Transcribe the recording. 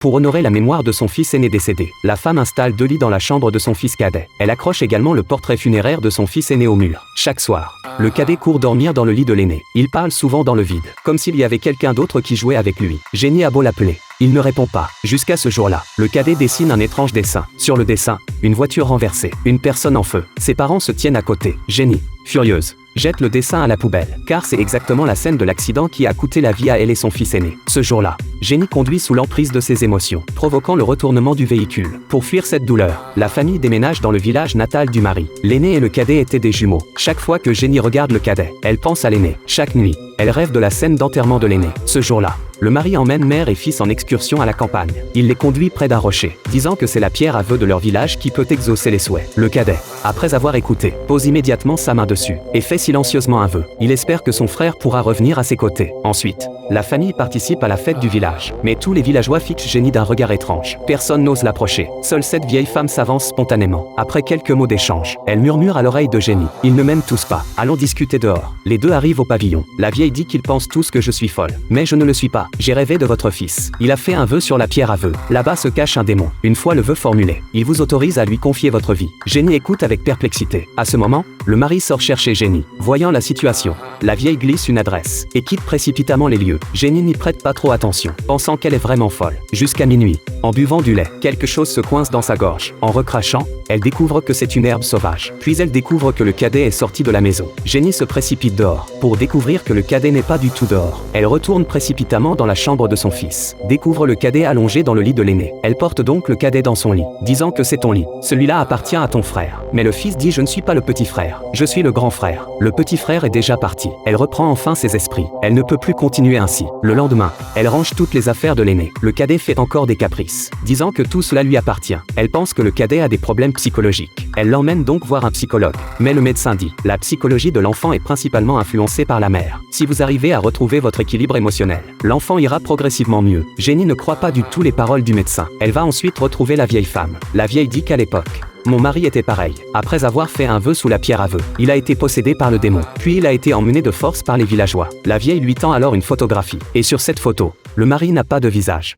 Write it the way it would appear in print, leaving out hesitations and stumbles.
Pour honorer la mémoire de son fils aîné décédé, la femme installe 2 lits dans la chambre de son fils cadet. Elle accroche également le portrait funéraire de son fils aîné au mur. Chaque soir, le cadet court dormir dans le lit de l'aîné. Il parle souvent dans le vide, comme s'il y avait quelqu'un d'autre qui jouait avec lui. Jenny a beau l'appeler, il ne répond pas. Jusqu'à ce jour-là, le cadet dessine un étrange dessin. Sur le dessin, une voiture renversée, une personne en feu. Ses parents se tiennent à côté. Jenny, furieuse, jette le dessin à la poubelle, car c'est exactement la scène de l'accident qui a coûté la vie à elle et son fils aîné. Ce jour-là, Jenny conduit sous l'emprise de ses émotions, provoquant le retournement du véhicule. Pour fuir cette douleur, la famille déménage dans le village natal du mari. L'aîné et le cadet étaient des jumeaux. Chaque fois que Jenny regarde le cadet, elle pense à l'aîné. Chaque nuit, elle rêve de la scène d'enterrement de l'aîné. Ce jour-là, le mari emmène mère et fils en excursion à la campagne. Il les conduit près d'un rocher, disant que c'est la pierre à vœux de leur village qui peut exaucer les souhaits. Le cadet, après avoir écouté, pose immédiatement sa main dessus et fait silencieusement un vœu. Il espère que son frère pourra revenir à ses côtés. Ensuite, la famille participe à la fête du village. Mais tous les villageois fixent Jenny d'un regard étrange. Personne n'ose l'approcher. Seule cette vieille femme s'avance spontanément. Après quelques mots d'échange, elle murmure à l'oreille de Jenny. Ils ne m'aiment tous pas. Allons discuter dehors. Les deux arrivent au pavillon. La vieille dit qu'ils pensent tous que je suis folle. Mais je ne le suis pas. J'ai rêvé de votre fils. Il a fait un vœu sur la pierre à vœux. Là-bas se cache un démon. Une fois le vœu formulé, il vous autorise à lui confier votre vie. Jenny écoute avec perplexité. À ce moment, le mari sort chercher Jenny. Voyant la situation, la vieille glisse une adresse et quitte précipitamment les lieux. Jenny n'y prête pas trop attention, pensant qu'elle est vraiment folle. Jusqu'à minuit, en buvant du lait, quelque chose se coince dans sa gorge. En recrachant, elle découvre que c'est une herbe sauvage. Puis elle découvre que le cadet est sorti de la maison. Jenny se précipite dehors, pour découvrir que le cadet n'est pas du tout dehors. Elle retourne précipitamment dans la chambre de son fils. Découvre le cadet allongé dans le lit de l'aîné. Elle porte donc le cadet dans son lit, disant que c'est ton lit. Celui-là appartient à ton frère. Mais le fils dit: je ne suis pas le petit frère. Je suis le grand frère. Le petit frère est déjà parti. Elle reprend enfin ses esprits. Elle ne peut plus continuer ainsi. Le lendemain, elle range toutes les affaires de l'aîné. Le cadet fait encore des caprices, disant que tout cela lui appartient. Elle pense que le cadet a des problèmes psychologiques. Elle l'emmène donc voir un psychologue. Mais le médecin dit: la psychologie de l'enfant est principalement influencée par la mère. Si vous arrivez à retrouver votre équilibre émotionnel, l'enfant ira progressivement mieux. Jenny ne croit pas du tout les paroles du médecin. Elle va ensuite retrouver la vieille femme. La vieille dit qu'à l'époque, mon mari était pareil. Après avoir fait un vœu sous la pierre à vœux, il a été possédé par le démon. Puis il a été emmené de force par les villageois. La vieille lui tend alors une photographie. Et sur cette photo, le mari n'a pas de visage.